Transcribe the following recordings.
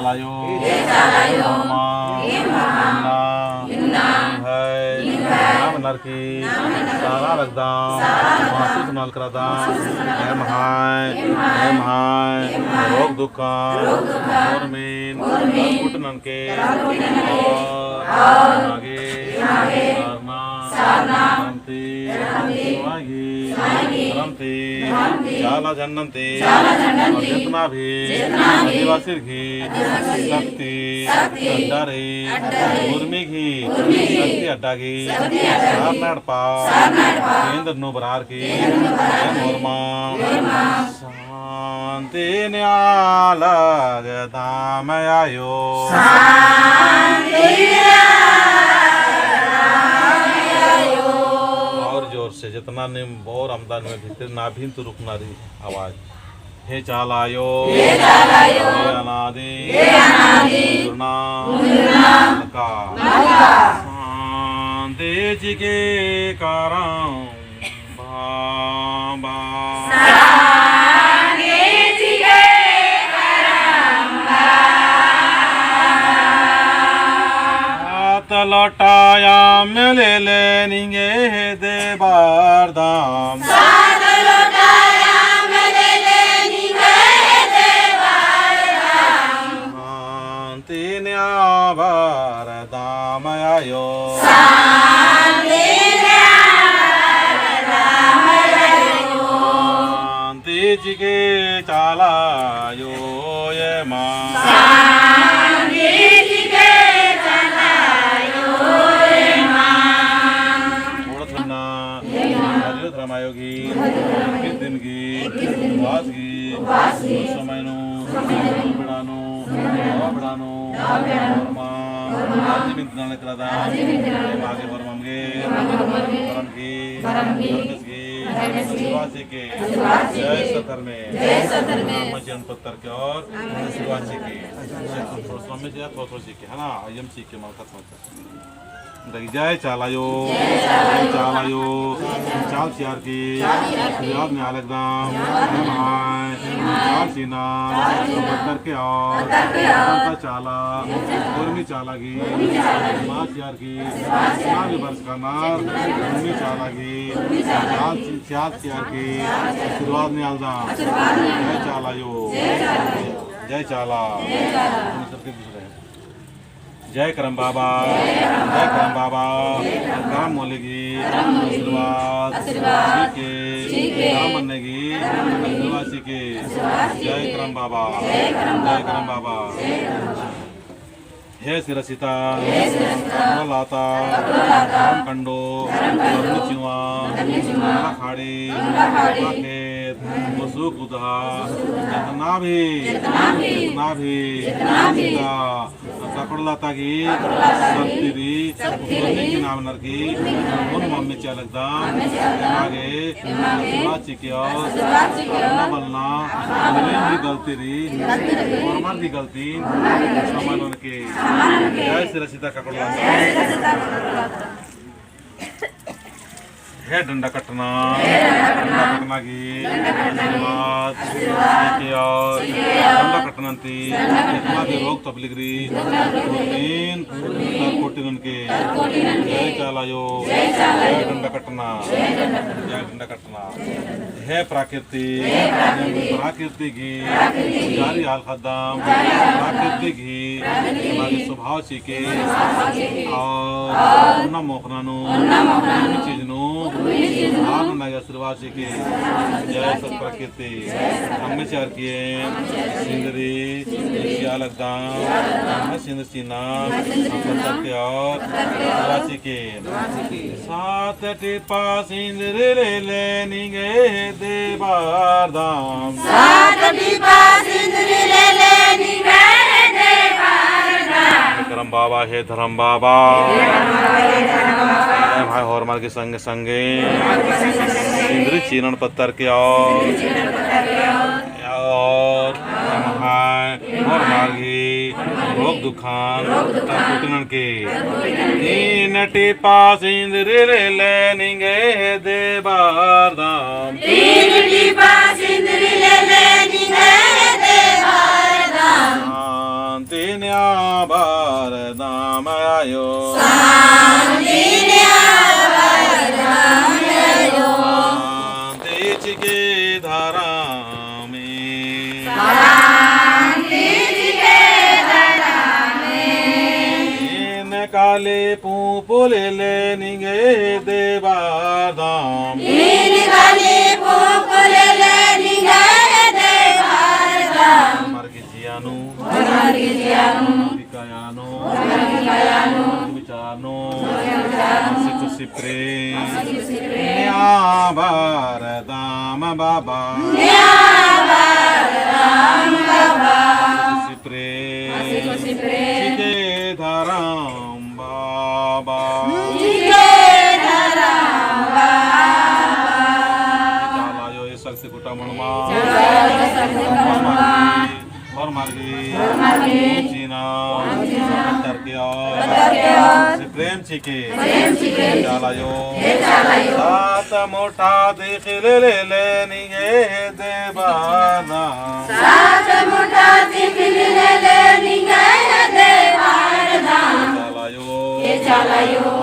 चालायो नाम नरकी सारा लगदाम मासूस नल करदाम एम हाय रोग दुखान और मीन कुटनन के और आगे सारना रमती रमती चाला जन्नती और जितना भी आदिवासी घी शक्ति अड्डारी उर्मी घी शक्ति अड्डा घी सारनाड पाव केंद्र नो बरार की शांति न्यालग धाम आयो और जोर से जितना निम और आमदान में भीतर ना भी तो रुकना रही आवाज हे चालायो अनादि का शांति जी के कारण बाबा लौटाया मिले लेंगे दे बार दाम तीन बार दाम आयो शांति जी के चालायो ये माँ रामायोगी किस दिन की वास की समय नो बिड़ानो बिड़ानो आज भी इंतजार कर रहा था आगे बढ़ मांगे परम की शिवाजी के जय सतर में मजन पत्थर के और शिवाजी के स्वामी जी थोड़ी के है ना यम सी के मालका जय चालायो चाल चियार की याद में अलगदाम चाल सीना पत्थर के और चाला उर्मी चाला की माँ चियार की माँ भी बरस का नार उर्मी चाला की चाल चियार की शुरुआत में अलदाम जय चालायो जय चाला जय करम बाबा करम मोलेगी आशीर्वाद के राम मन्नेगी आदिवासी के जय करम बाबा हे सिरसिता लाता राम कंडो चिवा खाड़ी खेत मसूक उदहा जितना भी सकड़लाता की सत्तीरी की नाम नरकी उन मम्मी चालकदा आगे शिवाची की और न बलना की गलती री और मर की गलती सामान उनके जय सिरसिता ककड़लाता है डंडा कटना की आशीर्वाद और डंडा कटनंती रोग तबलीगरी कोटिन उनके जय चालायो जय डंडा कटना है प्रकृति की जारी हाल खदाम प्रकृति की हमारे स्वभाव सीखे और न मोखनानो चीज नो आशीर्वाद सीखे जय सत प्रकृति हमने चार किए सिंदरी सिंदर सीना और सीखे सात टिपा सिंदर ले लेनी गए देवार धाम करम बाबा हे धर्म बाबा भाई हॉर्मल के संगे इंद्र चीरण पत्थर के और मार्गी रोग दुखान कुटनन के तीन टिपा इंद्र ले लेंगे देवार धाम शांति न्याबार दाम आयो शांति चिके धारा में काले पूले ले निगे देवादाम Margizianu Vikayano Vichano Situ Sipre Nyavaradama Baba Sipre Sike Dharam Baba Chalayo Sakti Kutamanma और मार्गी चीना तरकिया से प्रेम चिके चालायो सात मोटा देख ले ले ले निगे देवाना सात मोटा देख ले ले निगे देवाना चालायो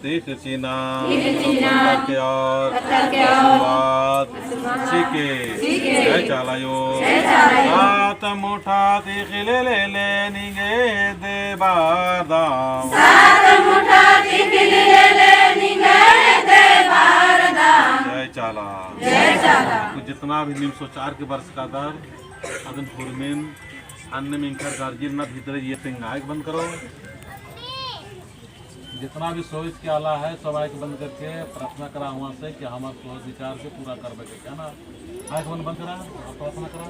देख चीना चिके चालायो सात मोठा देख ले ले ले निगे देवादाम जय चाला जितना भी 904 के वर्ष का दर अदन फुरमेन अन्य में इंकर गार्जियन ना भीतर ये पिंगायक बंद करो जितना भी सोच के आला है सब आँख बंद करके प्रार्थना करा वहाँ से कि हमारे सोच विचार से पूरा कर बचे क्या ना आँख बंद करा और प्रार्थना करा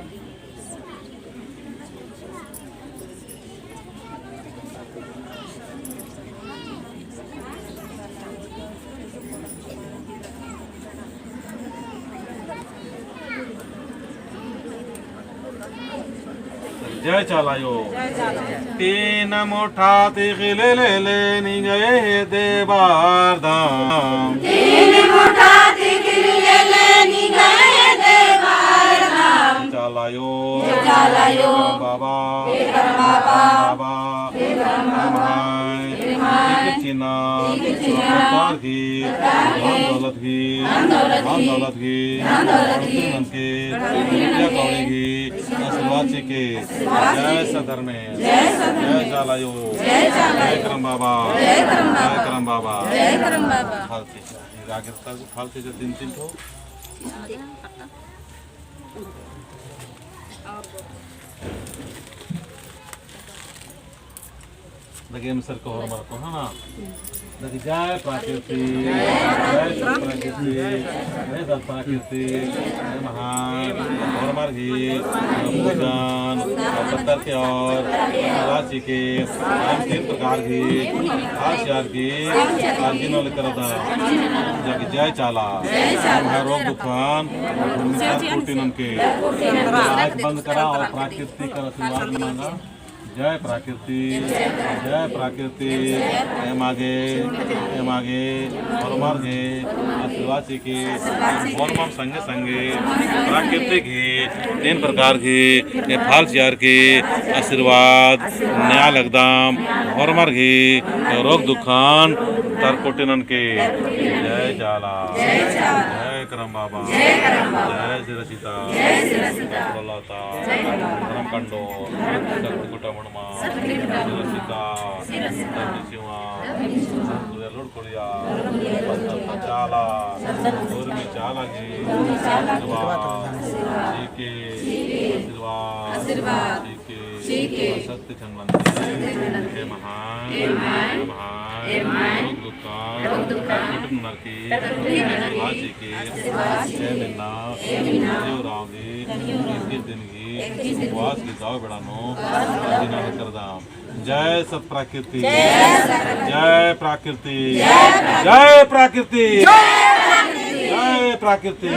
जय चालायो तीन मोठा तीख ले ले ले निगे देवादाम तीन मोठा तीख ले ले निगे देवादाम चालायो बाबा बाबा चिना की दौलत की आशीर्वाद के जय सदर में जय चालायो जय करम बाबा फालते जो 3 ठो लगे सर को और मारको है ना लगे जय प्राकृति जय दत्त प्राकृति जय महान और मार्गी भूजान और पत्थर के और राशि के हम 3 प्रकार की आशियार की आर्जिन वाले करता जग जय चाला हम रोग दुखान प्रोटीन के आँख बंद करा और प्राकृति का आशीर्वाद मांगा जय प्राकृति एम आगे और मार्गे आशीर्वाद के और मम संगे संगे प्राकृतिक ही 3 प्रकार की फाल चार के आशीर्वाद न्याय लगदाम और मार्गे रोग दुखान तरकोटिनन के जय जाला जय करम बाबा जय सिरसिता प्रलता धर्म कंडो कुटमणमा सिरसिता शिवा लोड कोड़िया चाला और में चाला की आशीर्वाद के सत्य चंगलन के महान दुकान नरकी आजी के मिलना देवराव जी इस दिन की उपवास की जाओ बेड़ानो दिना कर दाम जय सत प्राकृति जय प्राकृति जय प्राकृति जय प्राकृति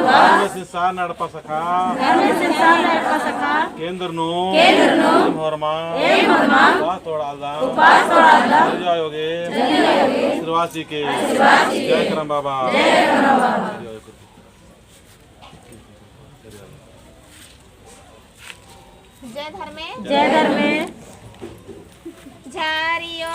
संसार नड़प सका केंद्रनु उपास तोड़ालदा श्रीवासी के जय करम बाबा जय धर्मे झारियो